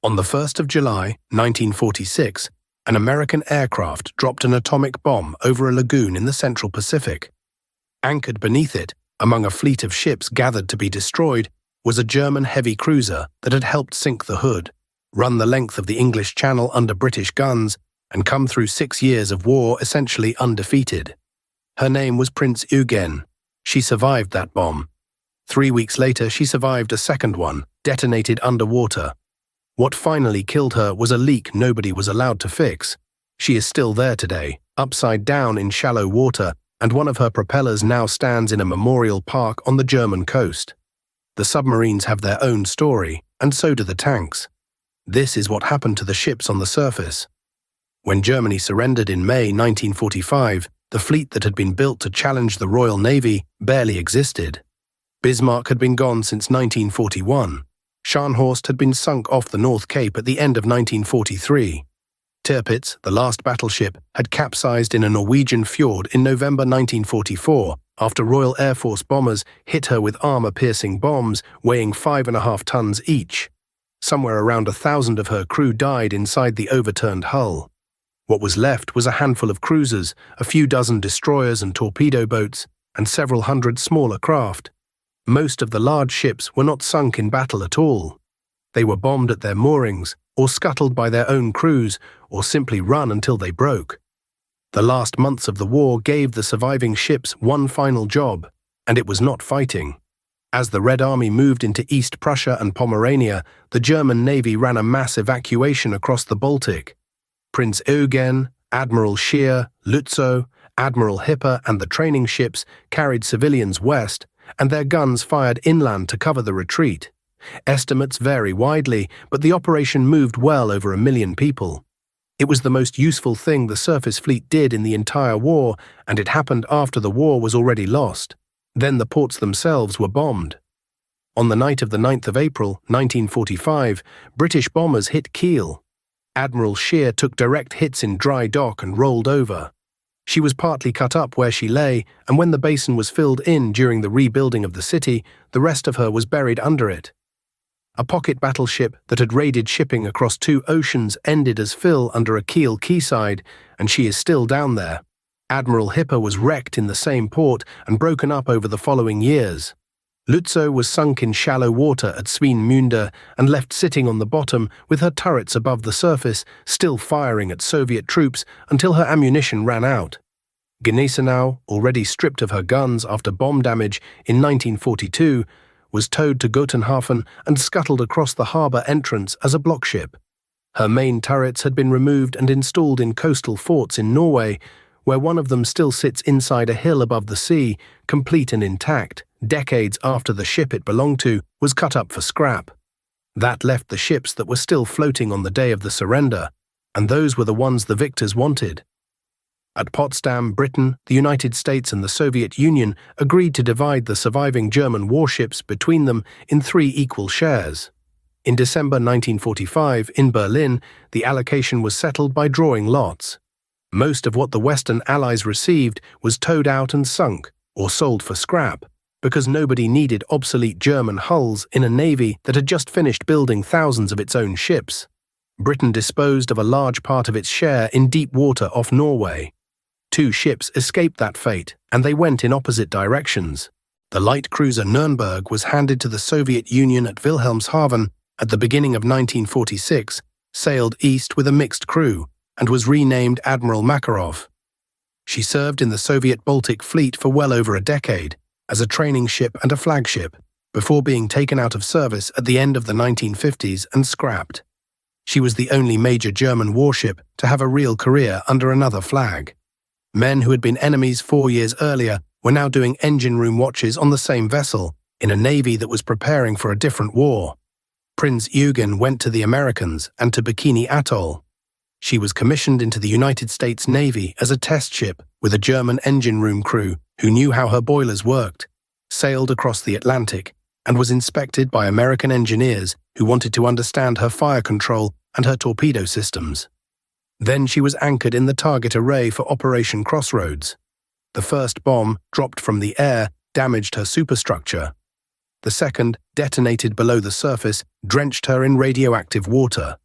On the 1st of July, 1946, an American aircraft dropped an atomic bomb over a lagoon in the Central Pacific. Anchored beneath it, among a fleet of ships gathered to be destroyed, was a German heavy cruiser that had helped sink the Hood, run the length of the English Channel under British guns, and come through 6 years of war essentially undefeated. Her name was Prince Eugen. She survived that bomb. 3 weeks later, she survived a second one, detonated underwater. What finally killed her was a leak nobody was allowed to fix. She is still there today, upside down in shallow water, and one of her propellers now stands in a memorial park on the German coast. The submarines have their own story, and so do the tanks. This is what happened to the ships on the surface. When Germany surrendered in May 1945, the fleet that had been built to challenge the Royal Navy barely existed. Bismarck had been gone since 1941. Scharnhorst had been sunk off the North Cape at the end of 1943. Tirpitz, the last battleship, had capsized in a Norwegian fjord in November 1944 after Royal Air Force bombers hit her with armor-piercing bombs weighing 5.5 tons each. Somewhere around 1,000 of her crew died inside the overturned hull. What was left was a handful of cruisers, a few dozen destroyers and torpedo boats, and several hundred smaller craft. Most of the large ships were not sunk in battle at all. They were bombed at their moorings, or scuttled by their own crews, or simply run until they broke. The last months of the war gave the surviving ships one final job, and it was not fighting. As the Red Army moved into East Prussia and Pomerania, the German Navy ran a mass evacuation across the Baltic. Prince Eugen, Admiral Scheer, Lützow, Admiral Hipper and the training ships carried civilians west, and their guns fired inland to cover the retreat. Estimates vary widely, but the operation moved well over 1 million people. It was the most useful thing the surface fleet did in the entire war, and it happened after the war was already lost. Then the ports themselves were bombed. On the night of the 9th of April, 1945, British bombers hit Kiel. Admiral Scheer took direct hits in dry dock and rolled over. She was partly cut up where she lay, and when the basin was filled in during the rebuilding of the city, the rest of her was buried under it. A pocket battleship that had raided shipping across 2 oceans ended as fill under a Kiel quayside, and she is still down there. Admiral Hipper was wrecked in the same port and broken up over the following years. Lützow was sunk in shallow water at Swinemünde and left sitting on the bottom with her turrets above the surface, still firing at Soviet troops until her ammunition ran out. Gneisenau, already stripped of her guns after bomb damage in 1942, was towed to Gotenhafen and scuttled across the harbour entrance as a blockship. Her main turrets had been removed and installed in coastal forts in Norway, where one of them still sits inside a hill above the sea, complete and intact, decades after the ship it belonged to was cut up for scrap. That left the ships that were still floating on the day of the surrender, and those were the ones the victors wanted. At Potsdam, Britain, the United States and the Soviet Union agreed to divide the surviving German warships between them in 3 equal shares. In December 1945, in Berlin, the allocation was settled by drawing lots. Most of what the Western Allies received was towed out and sunk, or sold for scrap, because nobody needed obsolete German hulls in a navy that had just finished building thousands of its own ships. Britain disposed of a large part of its share in deep water off Norway. 2 ships escaped that fate, and they went in opposite directions. The light cruiser Nürnberg was handed to the Soviet Union at Wilhelmshaven at the beginning of 1946, sailed east with a mixed crew, and was renamed Admiral Makarov. She served in the Soviet Baltic Fleet for well over a decade, as a training ship and a flagship, before being taken out of service at the end of the 1950s and scrapped. She was the only major German warship to have a real career under another flag. Men who had been enemies 4 years earlier were now doing engine room watches on the same vessel, in a navy that was preparing for a different war. Prince Eugen went to the Americans and to Bikini Atoll. She was commissioned into the United States Navy as a test ship with a German engine room crew who knew how her boilers worked, sailed across the Atlantic, and was inspected by American engineers who wanted to understand her fire control and her torpedo systems. Then she was anchored in the target array for Operation Crossroads. The first bomb, dropped from the air, damaged her superstructure. The second, detonated below the surface, drenched her in radioactive water.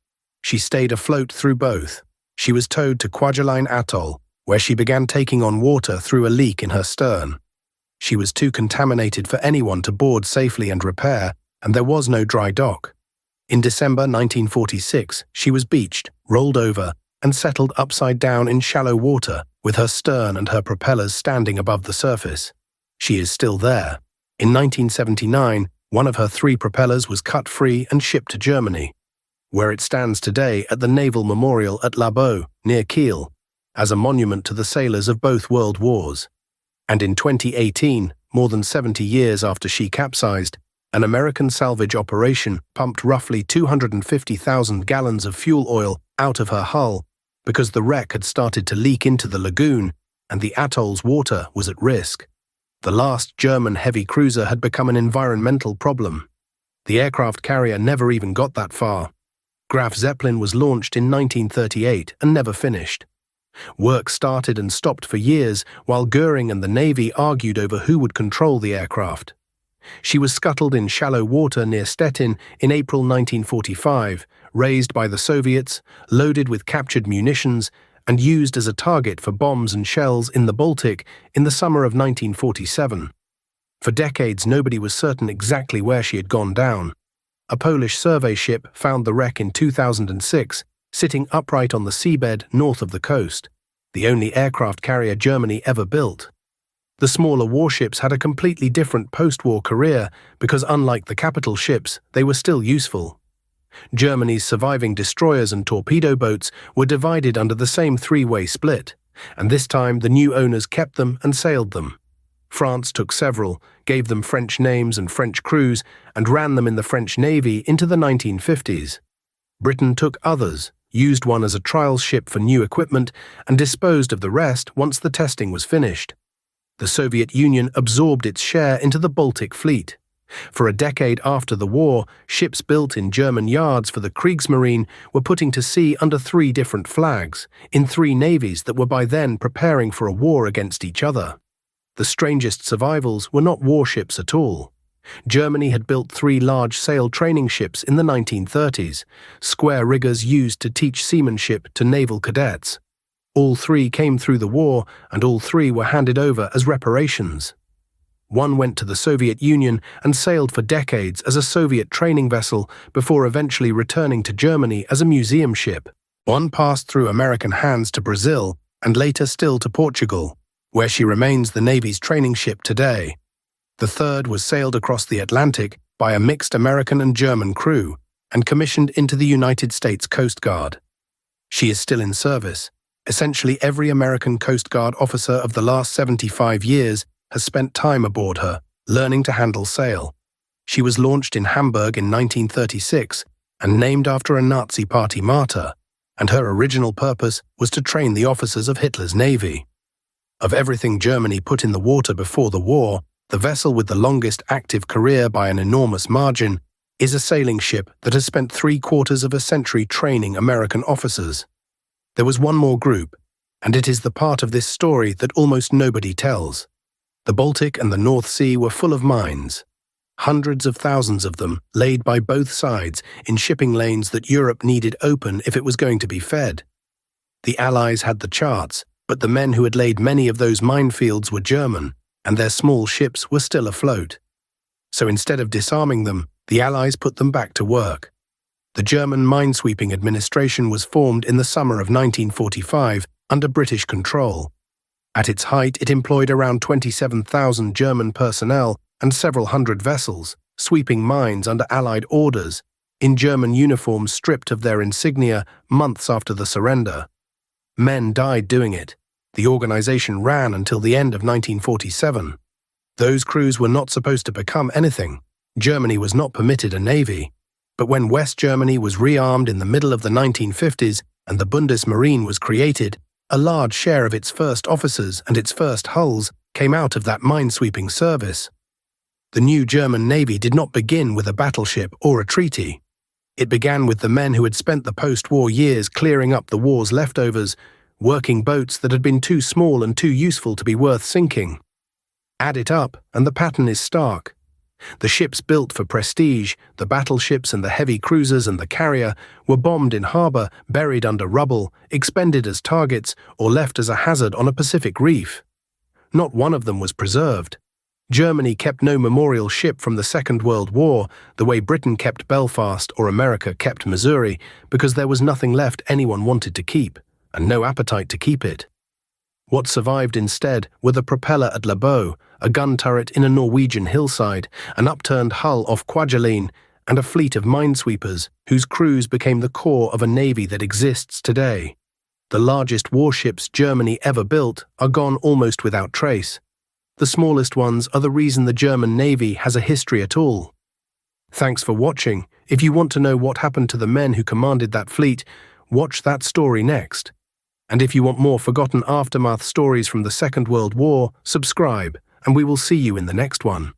She stayed afloat through both. She was towed to Kwajalein Atoll, where she began taking on water through a leak in her stern. She was too contaminated for anyone to board safely and repair, and there was no dry dock. In December 1946, she was beached, rolled over, and settled upside down in shallow water, with her stern and her propellers standing above the surface. She is still there. In 1979, one of her 3 propellers was cut free and shipped to Germany, where it stands today at the Naval Memorial at Labeau, near Kiel, as a monument to the sailors of both World Wars. And in 2018, more than 70 years after she capsized, an American salvage operation pumped roughly 250,000 gallons of fuel oil out of her hull because the wreck had started to leak into the lagoon and the atoll's water was at risk. The last German heavy cruiser had become an environmental problem. The aircraft carrier never even got that far. Graf Zeppelin was launched in 1938 and never finished. Work started and stopped for years while Goering and the Navy argued over who would control the aircraft. She was scuttled in shallow water near Stettin in April 1945, raised by the Soviets, loaded with captured munitions, and used as a target for bombs and shells in the Baltic in the summer of 1947. For decades, nobody was certain exactly where she had gone down. A Polish survey ship found the wreck in 2006, sitting upright on the seabed north of the coast, the only aircraft carrier Germany ever built. The smaller warships had a completely different post-war career because, unlike the capital ships, they were still useful. Germany's surviving destroyers and torpedo boats were divided under the same 3-way split, and this time the new owners kept them and sailed them. France took several, gave them French names and French crews, and ran them in the French Navy into the 1950s. Britain took others, used one as a trial ship for new equipment, and disposed of the rest once the testing was finished. The Soviet Union absorbed its share into the Baltic Fleet. For a decade after the war, ships built in German yards for the Kriegsmarine were putting to sea under 3 different flags, in 3 navies that were by then preparing for a war against each other. The strangest survivals were not warships at all. Germany had built 3 large sail training ships in the 1930s, square riggers used to teach seamanship to naval cadets. All 3 came through the war, and all 3 were handed over as reparations. One went to the Soviet Union and sailed for decades as a Soviet training vessel before eventually returning to Germany as a museum ship. One passed through American hands to Brazil and later still to Portugal, where she remains the Navy's training ship today. The third was sailed across the Atlantic by a mixed American and German crew and commissioned into the United States Coast Guard. She is still in service. Essentially every American Coast Guard officer of the last 75 years has spent time aboard her, learning to handle sail. She was launched in Hamburg in 1936 and named after a Nazi Party martyr, and her original purpose was to train the officers of Hitler's navy. Of everything Germany put in the water before the war, the vessel with the longest active career by an enormous margin is a sailing ship that has spent 3/4 of a century training American officers. There was one more group, and it is the part of this story that almost nobody tells. The Baltic and the North Sea were full of mines. Hundreds of thousands of them laid by both sides in shipping lanes that Europe needed open if it was going to be fed. The Allies had the charts, but the men who had laid many of those minefields were German, and their small ships were still afloat. So instead of disarming them, the Allies put them back to work. The German minesweeping administration was formed in the summer of 1945 under British control. At its height, it employed around 27,000 German personnel and several hundred vessels, sweeping mines under Allied orders, in German uniforms stripped of their insignia months after the surrender. Men died doing it. The organization ran until the end of 1947. Those crews were not supposed to become anything. Germany was not permitted a navy. But when West Germany was rearmed in the middle of the 1950s and the Bundesmarine was created, a large share of its first officers and its first hulls came out of that minesweeping service. The new German Navy did not begin with a battleship or a treaty. It began with the men who had spent the post-war years clearing up the war's leftovers, working boats that had been too small and too useful to be worth sinking. Add it up, and the pattern is stark. The ships built for prestige, the battleships and the heavy cruisers and the carrier, were bombed in harbor, buried under rubble, expended as targets, or left as a hazard on a Pacific reef. Not one of them was preserved. Germany kept no memorial ship from the Second World War, the way Britain kept Belfast or America kept Missouri, because there was nothing left anyone wanted to keep, and no appetite to keep it. What survived instead were the propeller at Labo, a gun turret in a Norwegian hillside, an upturned hull off Kwajalein, and a fleet of minesweepers whose crews became the core of a navy that exists today. The largest warships Germany ever built are gone almost without trace. The smallest ones are the reason the German Navy has a history at all. Thanks for watching. If you want to know what happened to the men who commanded that fleet, watch that story next. And if you want more forgotten aftermath stories from the Second World War, subscribe, and we will see you in the next one.